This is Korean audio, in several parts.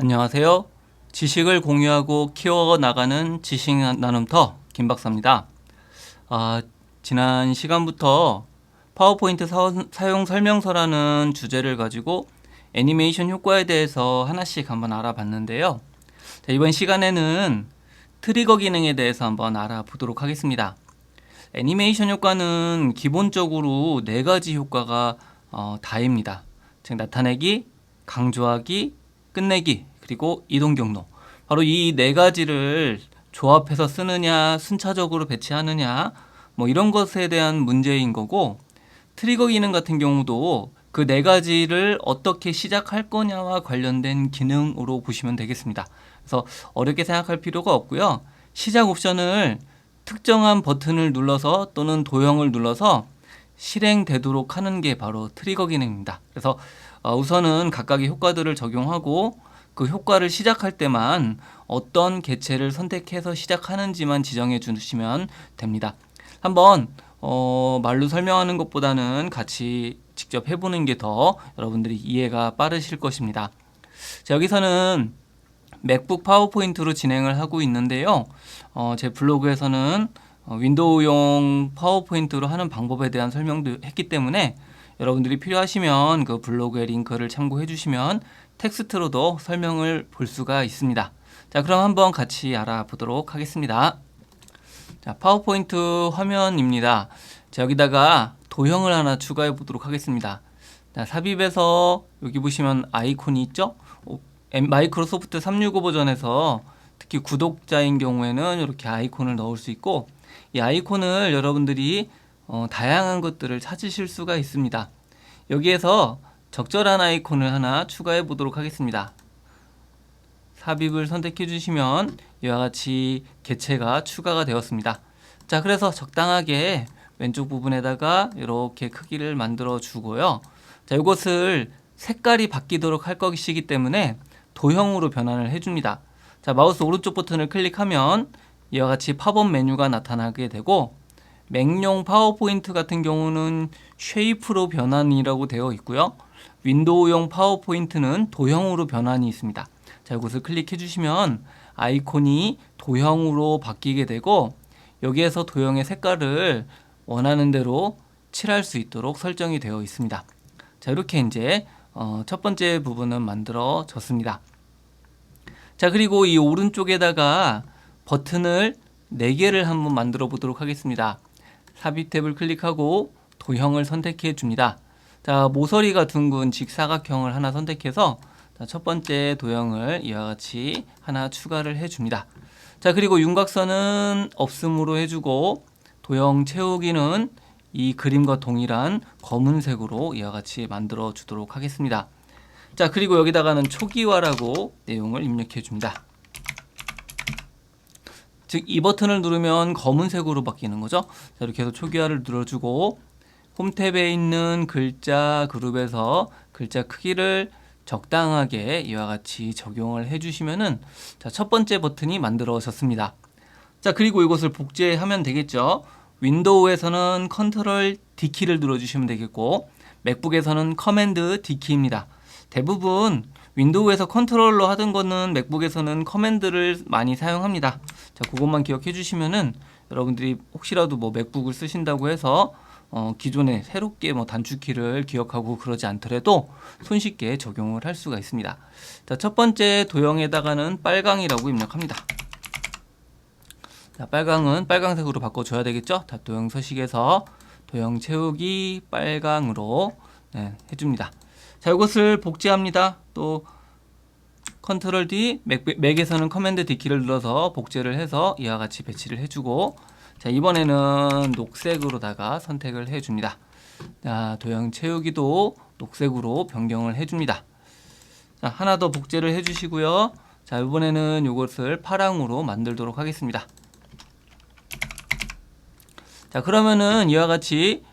안녕하세요. 지식을 공유하고 키워나가는 지식 나눔터 김박사입니다. 지난 시간부터 파워포인트 사용 설명서라는 주제를 가지고 애니메이션 효과에 대해서 하나씩 한번 알아봤는데요. 자, 이번 시간에는 트리거 기능에 대해서 한번 알아보도록 하겠습니다. 애니메이션 효과는 기본적으로 4가지 효과가 다입니다. 즉 나타내기, 강조하기, 끝내기, 그리고 이동 경로. 바로 이 4가지를 조합해서 쓰느냐, 순차적으로 배치하느냐, 이런 것에 대한 문제인 거고, 트리거 기능 같은 경우도 그 4가지를 어떻게 시작할 거냐와 관련된 기능으로 보시면 되겠습니다. 그래서 어렵게 생각할 필요가 없고요. 시작 옵션을 특정한 버튼을 눌러서 또는 도형을 눌러서 실행되도록 하는 게 바로 트리거 기능입니다. 그래서 우선은 각각의 효과들을 적용하고 그 효과를 시작할 때만 어떤 개체를 선택해서 시작하는지만 지정해 주시면 됩니다. 한번 말로 설명하는 것보다는 같이 직접 해보는 게 더 여러분들이 이해가 빠르실 것입니다. 자, 여기서는 맥북 파워포인트로 진행을 하고 있는데요. 제 블로그에서는 윈도우용 파워포인트로 하는 방법에 대한 설명도 했기 때문에 여러분들이 필요하시면 그 블로그의 링크를 참고해 주시면 텍스트로도 설명을 볼 수가 있습니다. 자, 그럼 한번 같이 알아보도록 하겠습니다. 자, 파워포인트 화면입니다. 자, 여기다가 도형을 하나 추가해 보도록 하겠습니다. 자, 삽입에서 여기 보시면 아이콘이 있죠? 마이크로소프트 365 버전에서 특히 구독자인 경우에는 이렇게 아이콘을 넣을 수 있고, 이 아이콘을 여러분들이 다양한 것들을 찾으실 수가 있습니다. 여기에서 적절한 아이콘을 하나 추가해 보도록 하겠습니다. 삽입을 선택해 주시면 이와 같이 개체가 추가가 되었습니다. 자, 그래서 적당하게 왼쪽 부분에다가 이렇게 크기를 만들어 주고요. 자, 이것을 색깔이 바뀌도록 할 것이기 때문에 도형으로 변환을 해줍니다. 자, 마우스 오른쪽 버튼을 클릭하면 이와 같이 팝업 메뉴가 나타나게 되고, 맥용 파워포인트 같은 경우는 쉐이프로 변환이라고 되어 있고요. 윈도우용 파워포인트는 도형으로 변환이 있습니다. 자, 이것을 클릭해 주시면 아이콘이 도형으로 바뀌게 되고, 여기에서 도형의 색깔을 원하는 대로 칠할 수 있도록 설정이 되어 있습니다. 자, 이렇게 이제 첫 번째 부분은 만들어졌습니다. 자, 그리고 이 오른쪽에다가 버튼을 4개를 한번 만들어 보도록 하겠습니다. 삽입 탭을 클릭하고 도형을 선택해 줍니다. 자, 모서리가 둥근 직사각형을 하나 선택해서 첫 번째 도형을 이와 같이 하나 추가를 해 줍니다. 자, 그리고 윤곽선은 없음으로 해주고, 도형 채우기는 이 그림과 동일한 검은색으로 이와 같이 만들어 주도록 하겠습니다. 자, 그리고 여기다가는 초기화라고 내용을 입력해 줍니다. 즉, 이 버튼을 누르면 검은색으로 바뀌는 거죠. 자, 이렇게 해서 초기화를 눌러주고, 홈 탭에 있는 글자 그룹에서 글자 크기를 적당하게 이와 같이 적용을 해주시면은, 자, 첫 번째 버튼이 만들어졌습니다. 자, 그리고 이것을 복제하면 되겠죠. 윈도우에서는 컨트롤 D키를 눌러주시면 되겠고, 맥북에서는 커맨드 D키입니다. 대부분 윈도우에서 컨트롤로 하던 거는 맥북에서는 커맨드를 많이 사용합니다. 자, 그것만 기억해 주시면은 여러분들이 혹시라도 맥북을 쓰신다고 해서 기존에 새롭게 단축키를 기억하고 그러지 않더라도 손쉽게 적용을 할 수가 있습니다. 자, 첫 번째 도형에다가는 빨강이라고 입력합니다. 자, 빨강은 빨강색으로 바꿔줘야 되겠죠? 다 도형 서식에서 도형 채우기 빨강으로 해줍니다. 자, 이것을 복제합니다. 또 컨트롤 D, 맥에서는 커맨드 D키를 눌러서 복제를 해서 이와 같이 배치를 해주고, 자, 이번에는 녹색으로다가 선택을 해줍니다. 자, 도형 채우기도 녹색으로 변경을 해줍니다. 자, 하나 더 복제를 해주시고요. 자, 이번에는 이것을 파랑으로 만들도록 하겠습니다. 자, 그러면은 이와 같이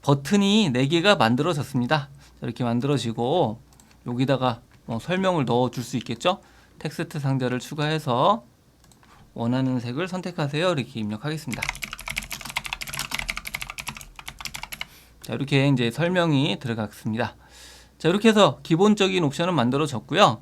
버튼이 4개가 만들어졌습니다. 자, 이렇게 만들어지고, 여기다가 설명을 넣어 줄 수 있겠죠? 텍스트 상자를 추가해서 원하는 색을 선택하세요. 이렇게 입력하겠습니다. 자, 이렇게 이제 설명이 들어갔습니다. 자, 이렇게 해서 기본적인 옵션은 만들어졌고요.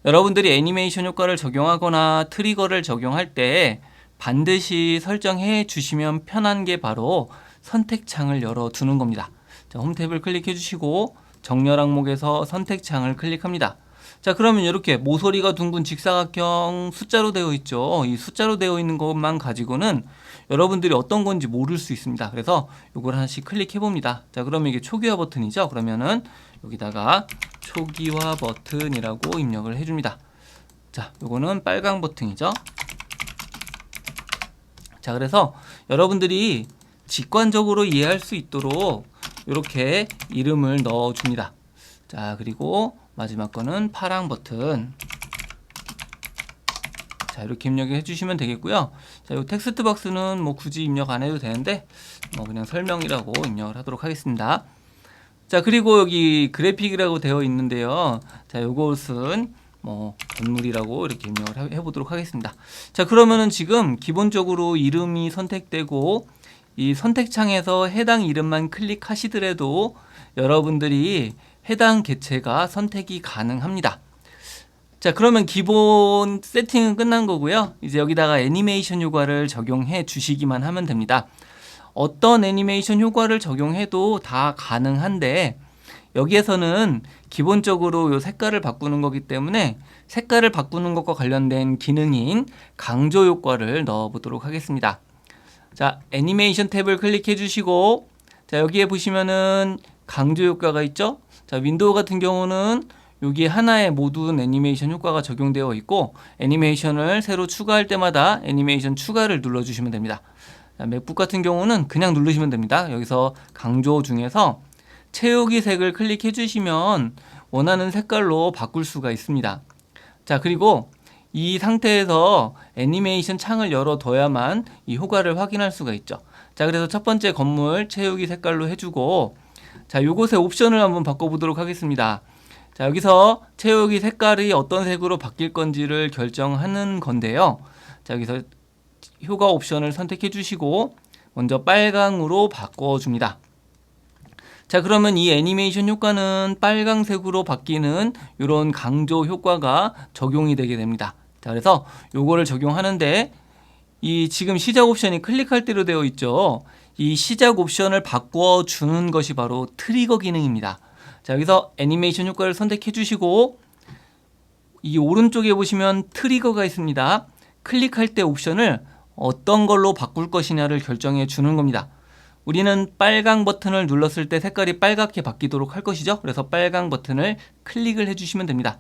여러분들이 애니메이션 효과를 적용하거나 트리거를 적용할 때 반드시 설정해 주시면 편한 게 바로 선택창을 열어두는 겁니다. 자, 홈 탭을 클릭해 주시고 정렬 항목에서 선택창을 클릭합니다. 자, 그러면 이렇게 모서리가 둥근 직사각형 숫자로 되어 있죠. 이 숫자로 되어 있는 것만 가지고는 여러분들이 어떤 건지 모를 수 있습니다. 그래서 이걸 하나씩 클릭해 봅니다. 자, 그러면 이게 초기화 버튼이죠. 그러면은 여기다가 초기화 버튼이라고 입력을 해줍니다. 자, 요거는 빨강 버튼이죠. 자, 그래서 여러분들이 직관적으로 이해할 수 있도록 이렇게 이름을 넣어줍니다. 자, 그리고 마지막 거는 파랑 버튼. 자, 이렇게 입력해 주시면 되겠고요. 자, 이 텍스트 박스는 뭐 굳이 입력 안 해도 되는데 뭐 그냥 설명이라고 입력을 하도록 하겠습니다. 자, 그리고 여기 그래픽이라고 되어 있는데요. 자, 요것은 뭐 건물이라고 이렇게 입력을 해보도록 하겠습니다. 자, 그러면은 지금 기본적으로 이름이 선택되고 이 선택창에서 해당 이름만 클릭하시더라도 여러분들이 해당 개체가 선택이 가능합니다. 자, 그러면 기본 세팅은 끝난 거고요. 이제 여기다가 애니메이션 효과를 적용해 주시기만 하면 됩니다. 어떤 애니메이션 효과를 적용해도 다 가능한데 여기에서는 기본적으로 요 색깔을 바꾸는 거기 때문에 색깔을 바꾸는 것과 관련된 기능인 강조 효과를 넣어 보도록 하겠습니다. 자, 애니메이션 탭을 클릭해 주시고 자, 여기에 보시면은 강조 효과가 있죠. 자, 윈도우 같은 경우는 여기 하나의 모든 애니메이션 효과가 적용되어 있고 애니메이션을 새로 추가할 때마다 애니메이션 추가를 눌러주시면 됩니다. 자, 맥북 같은 경우는 그냥 누르시면 됩니다. 여기서 강조 중에서 채우기 색을 클릭해 주시면 원하는 색깔로 바꿀 수가 있습니다. 자, 그리고 이 상태에서 애니메이션 창을 열어둬야만 이 효과를 확인할 수가 있죠. 자, 그래서 첫 번째 건물 채우기 색깔로 해주고 자, 요것의 옵션을 한번 바꿔보도록 하겠습니다. 자, 여기서 채우기 색깔이 어떤 색으로 바뀔 건지를 결정하는 건데요. 자, 여기서 효과 옵션을 선택해 주시고 먼저 빨강으로 바꿔줍니다. 자, 그러면 이 애니메이션 효과는 빨강색으로 바뀌는 이런 강조 효과가 적용이 되게 됩니다. 자, 그래서 요거를 적용하는데 이 지금 시작 옵션이 클릭할 대로 되어 있죠. 이 시작 옵션을 바꿔주는 것이 바로 트리거 기능입니다. 자, 여기서 애니메이션 효과를 선택해 주시고 이 오른쪽에 보시면 트리거가 있습니다. 클릭할 때 옵션을 어떤 걸로 바꿀 것이냐를 결정해 주는 겁니다. 우리는 빨강 버튼을 눌렀을 때 색깔이 빨갛게 바뀌도록 할 것이죠. 그래서 빨강 버튼을 클릭을 해주시면 됩니다.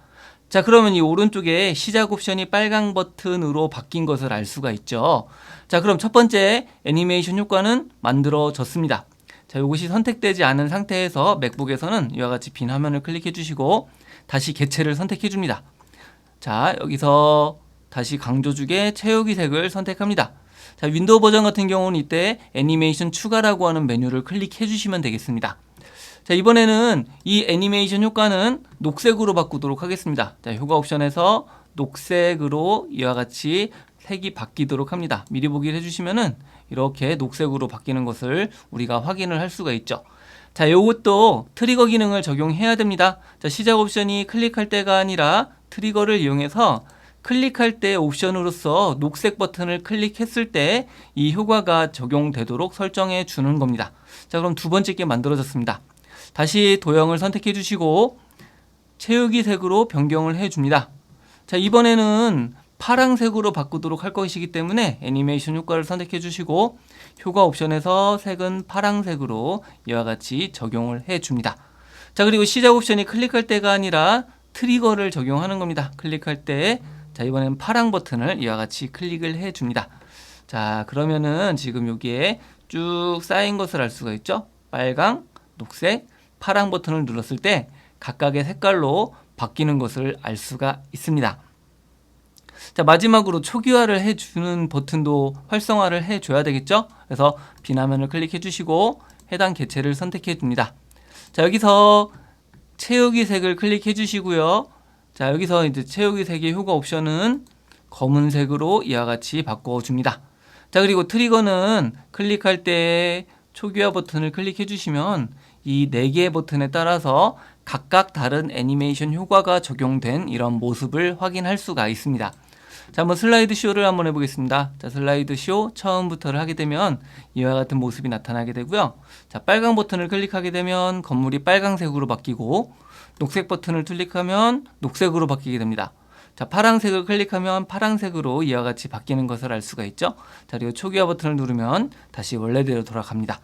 자, 그러면 이 오른쪽에 시작 옵션이 빨강 버튼으로 바뀐 것을 알 수가 있죠. 자, 그럼 첫 번째 애니메이션 효과는 만들어졌습니다. 자, 이것이 선택되지 않은 상태에서 맥북에서는 이와 같이 빈 화면을 클릭해 주시고 다시 개체를 선택해 줍니다. 자, 여기서 다시 강조주에 채우기 색을 선택합니다. 자, 윈도우 버전 같은 경우는 이때 애니메이션 추가라고 하는 메뉴를 클릭해 주시면 되겠습니다. 자, 이번에는 이 애니메이션 효과는 녹색으로 바꾸도록 하겠습니다. 자, 효과 옵션에서 녹색으로 이와 같이 색이 바뀌도록 합니다. 미리 보기를 해주시면은 이렇게 녹색으로 바뀌는 것을 우리가 확인을 할 수가 있죠. 자, 이것도 트리거 기능을 적용해야 됩니다. 자, 시작 옵션이 클릭할 때가 아니라 트리거를 이용해서 클릭할 때 옵션으로서 녹색 버튼을 클릭했을 때 이 효과가 적용되도록 설정해 주는 겁니다. 자, 그럼 두 번째 게 만들어졌습니다. 다시 도형을 선택해 주시고 채우기 색으로 변경을 해 줍니다. 자, 이번에는 파란색으로 바꾸도록 할 것이기 때문에 애니메이션 효과를 선택해 주시고 효과 옵션에서 색은 파란색으로 이와 같이 적용을 해 줍니다. 자, 그리고 시작 옵션이 클릭할 때가 아니라 트리거를 적용하는 겁니다. 클릭할 때 자, 이번엔 파랑 버튼을 이와 같이 클릭을 해 줍니다. 자, 그러면은 지금 여기에 쭉 쌓인 것을 알 수가 있죠. 빨강, 녹색, 파랑 버튼을 눌렀을 때 각각의 색깔로 바뀌는 것을 알 수가 있습니다. 자, 마지막으로 초기화를 해주는 버튼도 활성화를 해줘야 되겠죠. 그래서 빈 화면을 클릭해 주시고 해당 개체를 선택해 줍니다. 자, 여기서 채우기 색을 클릭해 주시고요. 자, 여기서 이제 채우기 색의 효과 옵션은 검은색으로 이와 같이 바꿔줍니다. 자, 그리고 트리거는 클릭할 때 초기화 버튼을 클릭해 주시면 이 4개의 버튼에 따라서 각각 다른 애니메이션 효과가 적용된 이런 모습을 확인할 수가 있습니다. 자, 한번 슬라이드 쇼를 한번 해보겠습니다. 자, 슬라이드 쇼 처음부터를 하게 되면 이와 같은 모습이 나타나게 되고요. 자, 빨강 버튼을 클릭하게 되면 건물이 빨강색으로 바뀌고, 녹색 버튼을 클릭하면 녹색으로 바뀌게 됩니다. 자, 파란색을 클릭하면 파란색으로 이와 같이 바뀌는 것을 알 수가 있죠. 자, 그리고 초기화 버튼을 누르면 다시 원래대로 돌아갑니다.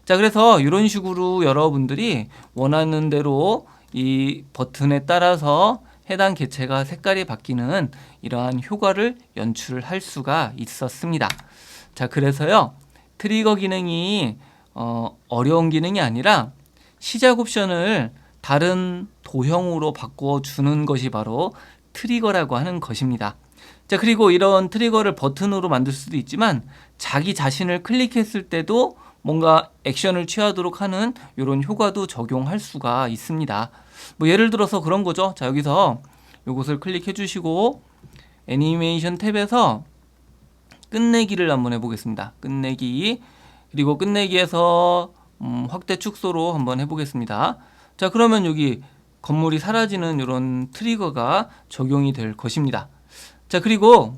자, 그래서 이런 식으로 여러분들이 원하는 대로 이 버튼에 따라서 해당 개체가 색깔이 바뀌는 이러한 효과를 연출을 할 수가 있었습니다. 자, 그래서요, 트리거 기능이 어려운 기능이 아니라 시작 옵션을 다른 도형으로 바꿔주는 것이 바로 트리거라고 하는 것입니다. 자, 그리고 이런 트리거를 버튼으로 만들 수도 있지만 자기 자신을 클릭했을 때도 뭔가 액션을 취하도록 하는 이런 효과도 적용할 수가 있습니다. 뭐 예를 들어서 그런 거죠. 자, 여기서 이것을 클릭해 주시고 애니메이션 탭에서 끝내기를 한번 해보겠습니다. 끝내기. 그리고 끝내기에서 확대 축소로 한번 해보겠습니다. 자, 그러면 여기 건물이 사라지는 이런 트리거가 적용이 될 것입니다. 자, 그리고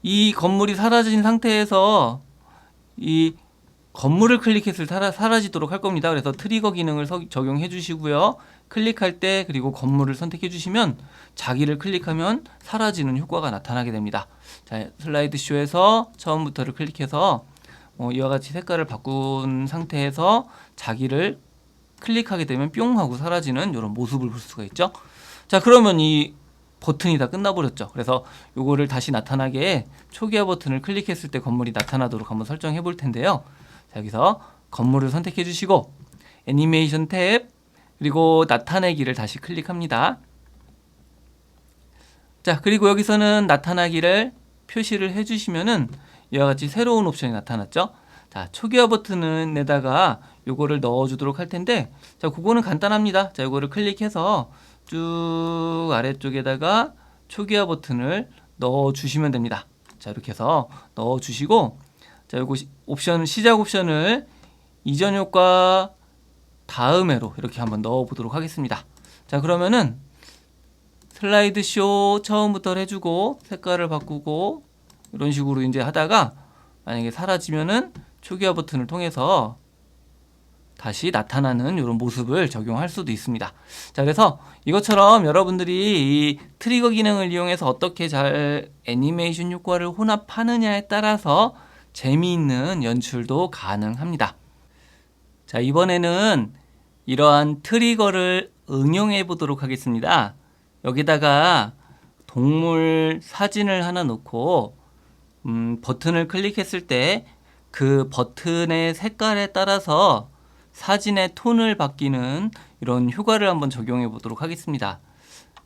이 건물이 사라진 상태에서 이 건물을 클릭했을 때 사라지도록 할 겁니다. 그래서 트리거 기능을 적용해 주시고요. 클릭할 때 그리고 건물을 선택해 주시면 자기를 클릭하면 사라지는 효과가 나타나게 됩니다. 자, 슬라이드 쇼에서 처음부터를 클릭해서 이와 같이 색깔을 바꾼 상태에서 자기를 클릭하게 되면 뿅 하고 사라지는 이런 모습을 볼 수가 있죠. 자, 그러면 이 버튼이 다 끝나버렸죠. 그래서 요거를 다시 나타나게 초기화 버튼을 클릭했을 때 건물이 나타나도록 한번 설정해 볼 텐데요. 자, 여기서 건물을 선택해 주시고 애니메이션 탭 그리고 나타내기를 다시 클릭합니다. 자, 그리고 여기서는 나타나기를 표시를 해 주시면은 이와 같이 새로운 옵션이 나타났죠. 자, 초기화 버튼에다가 요거를 넣어 주도록 할 텐데, 자, 그거는 간단합니다. 자, 요거를 클릭해서 쭉 아래쪽에다가 초기화 버튼을 넣어 주시면 됩니다. 자, 이렇게 해서 넣어 주시고, 자, 요거 옵션, 시작 옵션을 이전 효과 다음에로 이렇게 한번 넣어 보도록 하겠습니다. 자, 그러면은 슬라이드 쇼 처음부터 해주고 색깔을 바꾸고 이런 식으로 이제 하다가 만약에 사라지면은 초기화 버튼을 통해서 다시 나타나는 이런 모습을 적용할 수도 있습니다. 자, 그래서 이것처럼 여러분들이 이 트리거 기능을 이용해서 어떻게 잘 애니메이션 효과를 혼합하느냐에 따라서 재미있는 연출도 가능합니다. 자, 이번에는 이러한 트리거를 응용해 보도록 하겠습니다. 여기다가 동물 사진을 하나 놓고 버튼을 클릭했을 때 그 버튼의 색깔에 따라서 사진의 톤을 바뀌는 이런 효과를 한번 적용해 보도록 하겠습니다.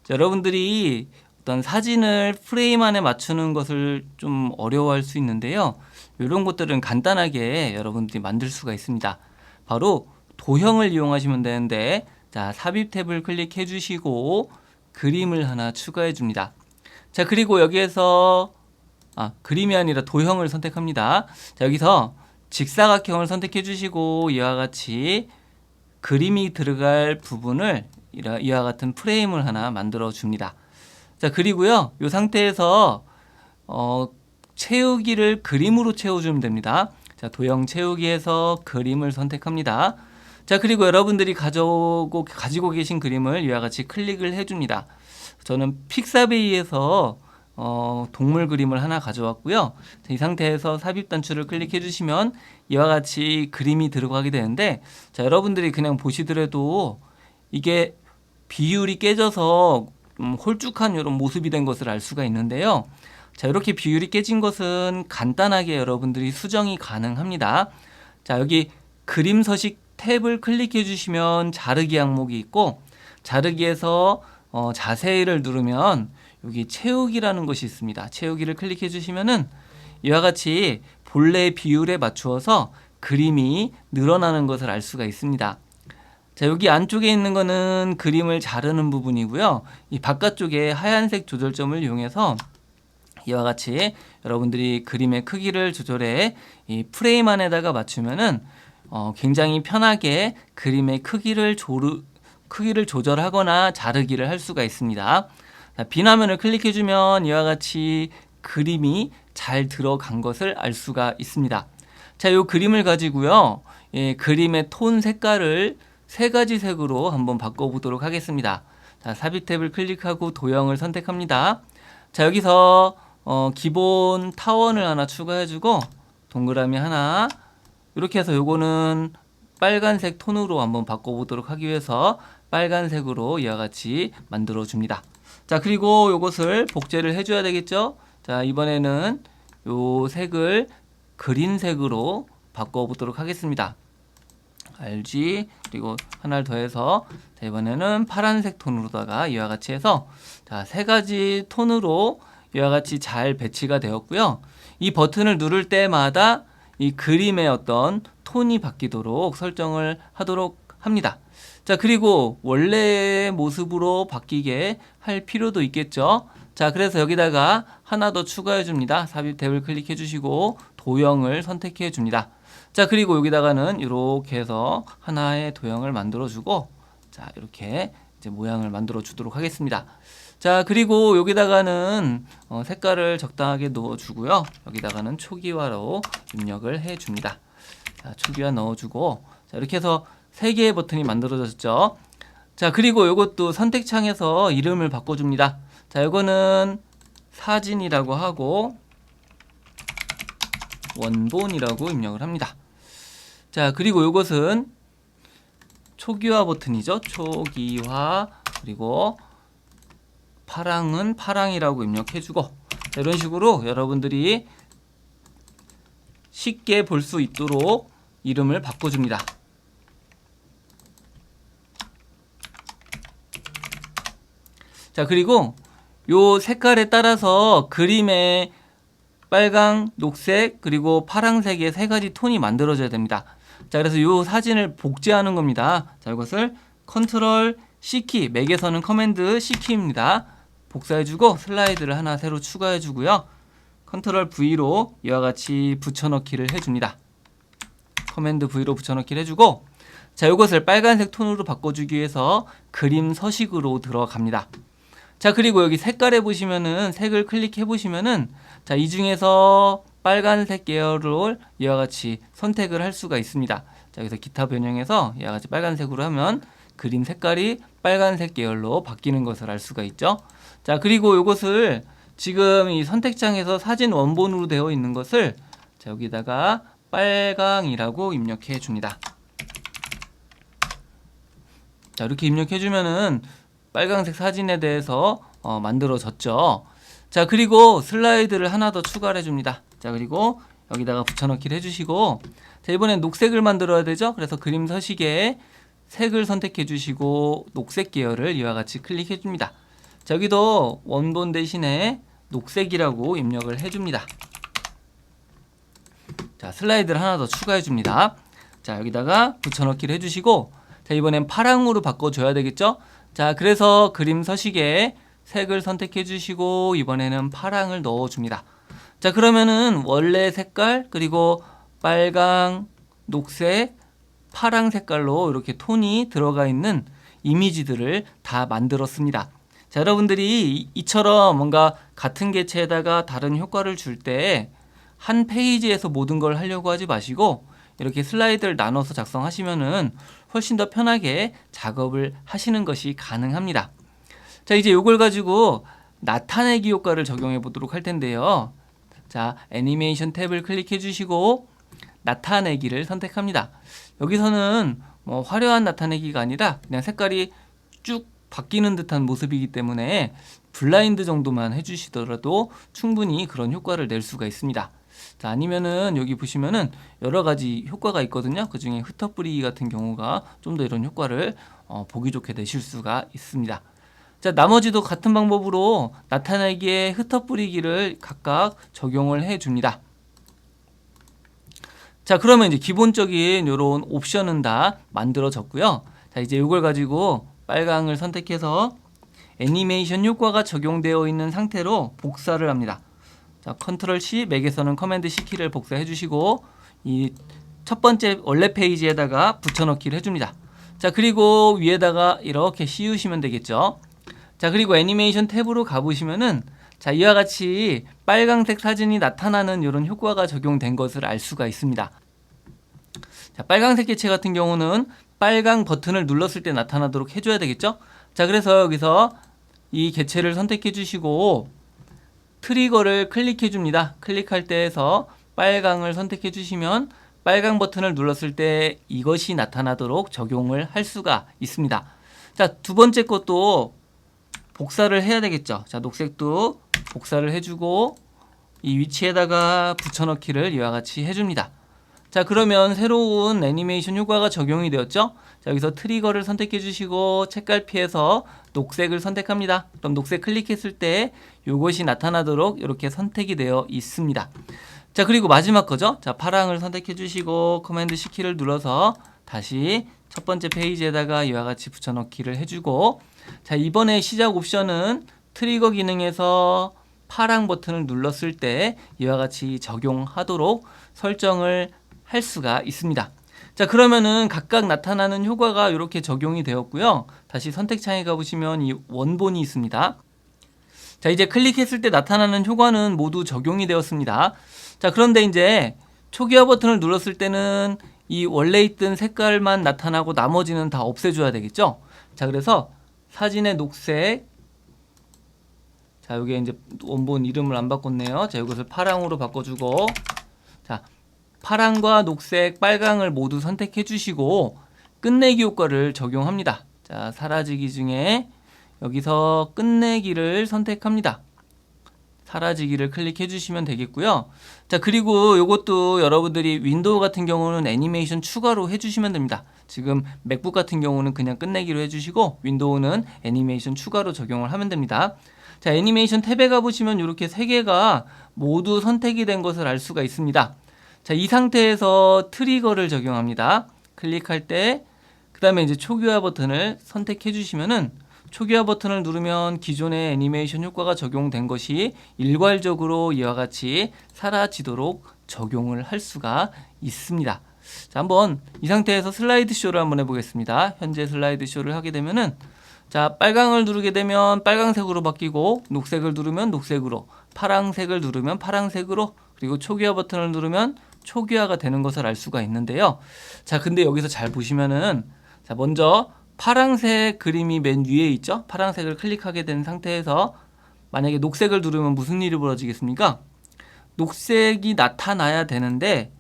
자, 여러분들이 어떤 사진을 프레임 안에 맞추는 것을 좀 어려워할 수 있는데요. 이런 것들은 간단하게 여러분들이 만들 수가 있습니다. 바로 도형을 이용하시면 되는데, 자, 삽입 탭을 클릭해 주시고 그림을 하나 추가해 줍니다. 자, 그리고 여기에서 그림이 아니라 도형을 선택합니다. 자, 여기서 직사각형을 선택해 주시고 이와 같이 그림이 들어갈 부분을 이와 같은 프레임을 하나 만들어 줍니다. 자, 그리고요, 이 상태에서 채우기를 그림으로 채워주면 됩니다. 자, 도형 채우기에서 그림을 선택합니다. 자, 그리고 여러분들이 가지고 계신 그림을 이와 같이 클릭을 해줍니다. 저는 픽사베이에서 동물 그림을 하나 가져왔고요. 자, 이 상태에서 삽입 단추를 클릭해 주시면 이와 같이 그림이 들어가게 되는데, 자, 여러분들이 그냥 보시더라도 이게 비율이 깨져서 홀쭉한 이런 모습이 된 것을 알 수가 있는데요. 자, 이렇게 비율이 깨진 것은 간단하게 여러분들이 수정이 가능합니다. 자, 여기 그림 서식 탭을 클릭해 주시면 자르기 항목이 있고, 자르기에서 자세히를 누르면 여기 채우기라는 것이 있습니다. 채우기를 클릭해 주시면은 이와 같이 본래 비율에 맞추어서 그림이 늘어나는 것을 알 수가 있습니다. 자, 여기 안쪽에 있는 거는 그림을 자르는 부분이고요. 이 바깥쪽에 하얀색 조절점을 이용해서 이와 같이 여러분들이 그림의 크기를 조절해 이 프레임 안에다가 맞추면은 굉장히 편하게 그림의 크기를 크기를 조절하거나 자르기를 할 수가 있습니다. 자, 빈화면을 클릭해주면 이와 같이 그림이 잘 들어간 것을 알 수가 있습니다. 자, 이 그림을 가지고요. 예, 그림의 톤 색깔을 세 가지 색으로 한번 바꿔보도록 하겠습니다. 자, 삽입 탭을 클릭하고 도형을 선택합니다. 자, 여기서 기본 타원을 하나 추가해주고 동그라미 하나, 이렇게 해서 요거는 빨간색 톤으로 한번 바꿔보도록 하기 위해서 빨간색으로 이와 같이 만들어 줍니다. 자, 그리고 요것을 복제를 해줘야 되겠죠. 자, 이번에는 요 색을 그린색으로 바꿔보도록 하겠습니다. RG, 그리고 하나를 더해서, 자, 이번에는 파란색 톤으로다가 이와 같이 해서, 자, 세 가지 톤으로 이와 같이 잘 배치가 되었고요. 이 버튼을 누를 때마다 이 그림의 어떤 톤이 바뀌도록 설정을 하도록 합니다. 자, 그리고 원래의 모습으로 바뀌게 할 필요도 있겠죠. 자, 그래서 여기다가 하나 더 추가해 줍니다. 삽입 탭을 클릭해 주시고 도형을 선택해 줍니다. 자, 그리고 여기다가는 이렇게 해서 하나의 도형을 만들어 주고, 자, 이렇게 이제 모양을 만들어 주도록 하겠습니다. 자, 그리고 여기다가는 색깔을 적당하게 넣어 주고요. 여기다가는 초기화로 입력을 해 줍니다. 자, 초기화 넣어 주고, 자, 이렇게 해서 세 개의 버튼이 만들어졌죠. 자, 그리고 이것도 선택창에서 이름을 바꿔줍니다. 자, 이거는 사진이라고 하고 원본이라고 입력을 합니다. 자, 그리고 이것은 초기화 버튼이죠. 초기화, 그리고 파랑은 파랑이라고 입력해주고, 자, 이런 식으로 여러분들이 쉽게 볼 수 있도록 이름을 바꿔줍니다. 자, 그리고 요 색깔에 따라서 그림의 빨강, 녹색, 그리고 파랑색의 세 가지 톤이 만들어져야 됩니다. 자, 그래서 요 사진을 복제하는 겁니다. 자, 이것을 컨트롤 C키, 맥에서는 커맨드 C키입니다. 복사해주고 슬라이드를 하나 새로 추가해주고요. 컨트롤 V로 이와 같이 붙여넣기를 해줍니다. 커맨드 V로 붙여넣기를 해주고, 자, 이것을 빨간색 톤으로 바꿔주기 위해서 그림 서식으로 들어갑니다. 자, 그리고 여기 색깔에 보시면은 색을 클릭해 보시면은, 자, 이 중에서 빨간색 계열을 이와 같이 선택을 할 수가 있습니다. 자, 여기서 기타 변형해서 이와 같이 빨간색으로 하면 그림 색깔이 빨간색 계열로 바뀌는 것을 알 수가 있죠. 자, 그리고 이것을 지금 이 선택창에서 사진 원본으로 되어 있는 것을, 자, 여기다가 빨강이라고 입력해 줍니다. 자, 이렇게 입력해 주면은 빨간색 사진에 대해서 만들어졌죠. 자, 그리고 슬라이드를 하나 더 추가를 해줍니다. 자, 그리고 여기다가 붙여넣기를 해주시고, 자, 이번엔 녹색을 만들어야 되죠. 그래서 그림 서식에 색을 선택해 주시고 녹색 계열을 이와 같이 클릭해 줍니다. 자, 여기도 원본 대신에 녹색이라고 입력을 해줍니다. 자, 슬라이드를 하나 더 추가해 줍니다. 자, 여기다가 붙여넣기를 해주시고, 자, 이번엔 파랑으로 바꿔줘야 되겠죠. 자, 그래서 그림 서식에 색을 선택해 주시고 이번에는 파랑을 넣어 줍니다. 자, 그러면은 원래 색깔, 그리고 빨강, 녹색, 파랑 색깔로 이렇게 톤이 들어가 있는 이미지들을 다 만들었습니다. 자, 여러분들이 이처럼 뭔가 같은 개체에다가 다른 효과를 줄 때 한 페이지에서 모든 걸 하려고 하지 마시고 이렇게 슬라이드를 나눠서 작성하시면은 훨씬 더 편하게 작업을 하시는 것이 가능합니다. 자, 이제 이걸 가지고 나타내기 효과를 적용해 보도록 할 텐데요. 자, 애니메이션 탭을 클릭해 주시고 나타내기를 선택합니다. 여기서는 뭐 화려한 나타내기가 아니라 그냥 색깔이 쭉 바뀌는 듯한 모습이기 때문에 블라인드 정도만 해주시더라도 충분히 그런 효과를 낼 수가 있습니다. 자, 아니면은 여기 보시면은 여러 가지 효과가 있거든요. 그 중에 흩어뿌리기 같은 경우가 좀 더 이런 효과를 보기 좋게 내실 수가 있습니다. 자, 나머지도 같은 방법으로 나타내기에 흩어뿌리기를 각각 적용을 해 줍니다. 자, 그러면 이제 기본적인 이런 옵션은 다 만들어졌고요. 자, 이제 이걸 가지고 빨강을 선택해서 애니메이션 효과가 적용되어 있는 상태로 복사를 합니다. 자, 컨트롤 C, 맥에서는 커맨드 C 키를 복사해 주시고 이 첫 번째 원래 페이지에다가 붙여넣기를 해줍니다. 자, 그리고 위에다가 이렇게 씌우시면 되겠죠. 자, 그리고 애니메이션 탭으로 가보시면은 자, 이와 같이 빨강색 사진이 나타나는 이런 효과가 적용된 것을 알 수가 있습니다. 자, 빨강색 개체 같은 경우는 빨강 버튼을 눌렀을 때 나타나도록 해줘야 되겠죠. 자, 그래서 여기서 이 개체를 선택해 주시고 트리거를 클릭해 줍니다. 클릭할 때에서 빨강을 선택해 주시면 빨강 버튼을 눌렀을 때 이것이 나타나도록 적용을 할 수가 있습니다. 자, 두 번째 것도 복사를 해야 되겠죠. 자, 녹색도 복사를 해주고 이 위치에다가 붙여넣기를 이와 같이 해줍니다. 자, 그러면 새로운 애니메이션 효과가 적용이 되었죠. 자, 여기서 트리거를 선택해 주시고 책갈피에서 녹색을 선택합니다. 그럼 녹색 클릭했을 때 이것이 나타나도록 이렇게 선택이 되어 있습니다. 자, 그리고 마지막 거죠. 자, 파랑을 선택해 주시고 커맨드 C키를 눌러서 다시 첫 번째 페이지에다가 이와 같이 붙여넣기를 해주고, 자, 이번에 시작 옵션은 트리거 기능에서 파랑 버튼을 눌렀을 때 이와 같이 적용하도록 설정을 할 수가 있습니다. 자, 그러면은 각각 나타나는 효과가 이렇게 적용이 되었고요. 다시 선택창에 가보시면 이 원본이 있습니다. 자, 이제 클릭했을 때 나타나는 효과는 모두 적용이 되었습니다. 자, 그런데 이제 초기화 버튼을 눌렀을 때는 이 원래 있던 색깔만 나타나고 나머지는 다 없애줘야 되겠죠. 자, 그래서 사진의 녹색, 자, 여기에 이제 원본 이름을 안 바꿨네요. 자, 이것을 파랑으로 바꿔주고, 자, 파랑과 녹색, 빨강을 모두 선택해 주시고 끝내기 효과를 적용합니다. 자, 사라지기 중에 여기서 끝내기를 선택합니다. 사라지기를 클릭해 주시면 되겠고요. 자, 그리고 이것도 여러분들이 윈도우 같은 경우는 애니메이션 추가로 해주시면 됩니다. 지금 맥북 같은 경우는 그냥 끝내기로 해주시고 윈도우는 애니메이션 추가로 적용을 하면 됩니다. 자, 애니메이션 탭에 가보시면 이렇게 세 개가 모두 선택이 된 것을 알 수가 있습니다. 자, 이 상태에서 트리거를 적용합니다. 클릭할 때 그 다음에 이제 초기화 버튼을 선택해 주시면은 초기화 버튼을 누르면 기존의 애니메이션 효과가 적용된 것이 일괄적으로 이와 같이 사라지도록 적용을 할 수가 있습니다. 자, 한번 이 상태에서 슬라이드 쇼를 한번 해보겠습니다. 현재 슬라이드 쇼를 하게 되면은 자, 빨강을 누르게 되면 빨강색으로 바뀌고 녹색을 누르면 녹색으로, 파랑색을 누르면 파랑색으로, 그리고 초기화 버튼을 누르면 초기화가 되는 것을 알 수가 있는데요. 자, 근데 여기서 잘 보시면은 자, 먼저 파랑색 그림이 맨 위에 있죠. 파랑색을 클릭하게 된 상태에서 만약에 녹색을 누르면 무슨 일이 벌어지겠습니까? 녹색이 나타나야 되는데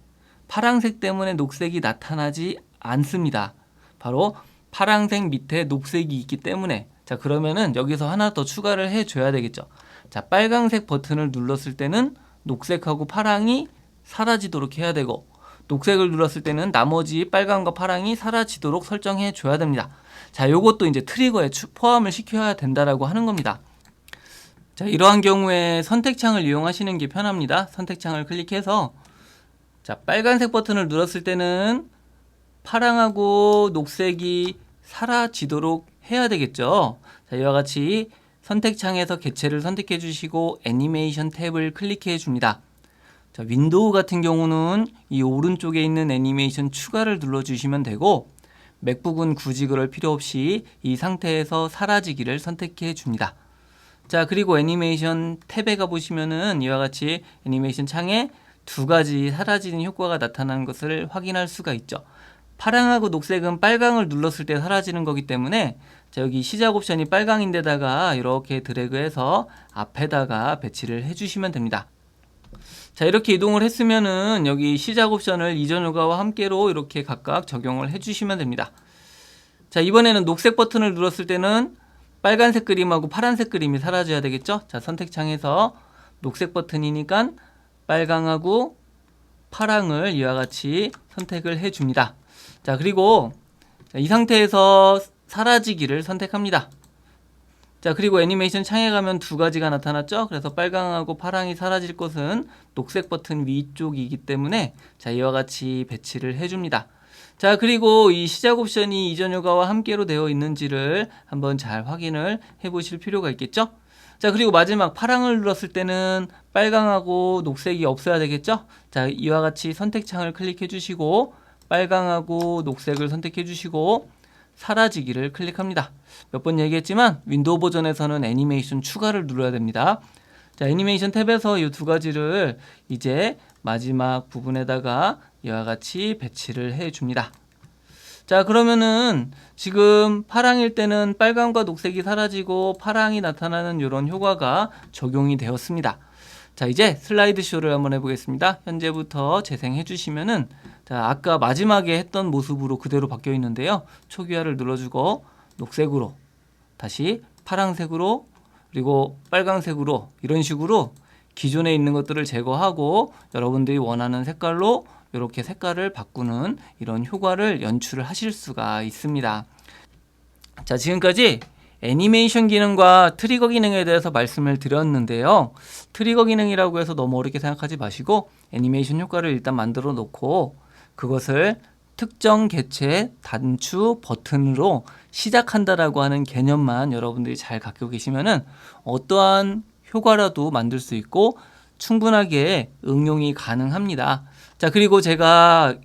파랑색 때문에 녹색이 나타나지 않습니다. 바로 파랑색 밑에 녹색이 있기 때문에. 자, 그러면은 여기서 하나 더 추가를 해줘야 되겠죠. 자, 빨강색 버튼을 눌렀을 때는 녹색하고 파랑이 사라지도록 해야 되고, 녹색을 눌렀을 때는 나머지 빨강과 파랑이 사라지도록 설정해 줘야 됩니다. 자, 요것도 이제 트리거에 포함을 시켜야 된다라고 하는 겁니다. 자, 이러한 경우에 선택창을 이용하시는 게 편합니다. 선택창을 클릭해서 자, 빨간색 버튼을 눌렀을 때는 파랑하고 녹색이 사라지도록 해야 되겠죠. 자, 이와 같이 선택창에서 개체를 선택해 주시고 애니메이션 탭을 클릭해 줍니다. 자, 윈도우 같은 경우는 이 오른쪽에 있는 애니메이션 추가를 눌러주시면 되고 맥북은 굳이 그럴 필요 없이 이 상태에서 사라지기를 선택해 줍니다. 자, 그리고 애니메이션 탭에 가보시면은 이와 같이 애니메이션 창에 두 가지 사라지는 효과가 나타나는 것을 확인할 수가 있죠. 파랑하고 녹색은 빨강을 눌렀을 때 사라지는 거기 때문에 자, 여기 시작 옵션이 빨강인데다가 이렇게 드래그해서 앞에다가 배치를 해주시면 됩니다. 자, 이렇게 이동을 했으면은 여기 시작 옵션을 이전 효과와 함께로 이렇게 각각 적용을 해주시면 됩니다. 자, 이번에는 녹색 버튼을 눌렀을 때는 빨간색 그림하고 파란색 그림이 사라져야 되겠죠. 자, 선택창에서 녹색 버튼이니까 빨강하고 파랑을 이와 같이 선택을 해줍니다. 자, 그리고 이 상태에서 사라지기를 선택합니다. 자, 그리고 애니메이션 창에 가면 두 가지가 나타났죠. 그래서 빨강하고 파랑이 사라질 것은 녹색 버튼 위쪽이기 때문에 자, 이와 같이 배치를 해줍니다. 자, 그리고 이 시작 옵션이 이전 효과와 함께로 되어 있는지를 한번 잘 확인을 해보실 필요가 있겠죠. 자, 그리고 마지막 파랑을 눌렀을 때는 빨강하고 녹색이 없어야 되겠죠. 자, 이와 같이 선택창을 클릭해 주시고 빨강하고 녹색을 선택해 주시고 사라지기를 클릭합니다. 몇 번 얘기했지만 윈도우 버전에서는 애니메이션 추가를 눌러야 됩니다. 자, 애니메이션 탭에서 이 두 가지를 이제 마지막 부분에다가 이와 같이 배치를 해 줍니다. 자, 그러면은 지금 파랑일 때는 빨강과 녹색이 사라지고 파랑이 나타나는 이런 효과가 적용이 되었습니다. 자, 이제 슬라이드 쇼를 한번 해보겠습니다. 현재부터 재생해 주시면은, 자, 아까 마지막에 했던 모습으로 그대로 바뀌어 있는데요. 초기화를 눌러주고 녹색으로, 다시 파랑색으로, 그리고 빨강색으로, 이런 식으로 기존에 있는 것들을 제거하고 여러분들이 원하는 색깔로 이렇게 색깔을 바꾸는 이런 효과를 연출을 하실 수가 있습니다. 자, 지금까지 애니메이션 기능과 트리거 기능에 대해서 말씀을 드렸는데요. 트리거 기능이라고 해서 너무 어렵게 생각하지 마시고 애니메이션 효과를 일단 만들어 놓고 그것을 특정 개체 단추 버튼으로 시작한다라고 하는 개념만 여러분들이 잘 갖고 계시면은 어떠한 효과라도 만들 수 있고 충분하게 응용이 가능합니다. 자, 그리고 제가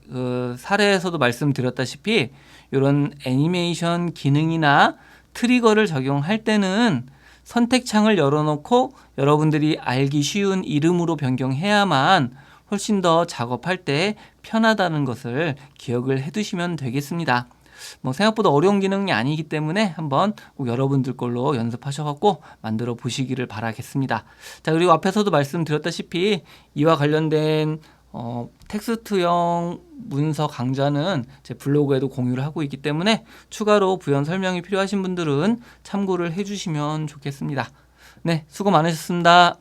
사례에서도 말씀드렸다시피 이런 애니메이션 기능이나 트리거를 적용할 때는 선택창을 열어놓고 여러분들이 알기 쉬운 이름으로 변경해야만 훨씬 더 작업할 때 편하다는 것을 기억을 해두시면 되겠습니다. 뭐 생각보다 어려운 기능이 아니기 때문에 한번 꼭 여러분들 걸로 연습하셔갖고 만들어 보시기를 바라겠습니다. 자, 그리고 앞에서도 말씀드렸다시피 이와 관련된 텍스트형 문서 강좌는 제 블로그에도 공유를 하고 있기 때문에 추가로 부연 설명이 필요하신 분들은 참고를 해주시면 좋겠습니다. 네, 수고 많으셨습니다.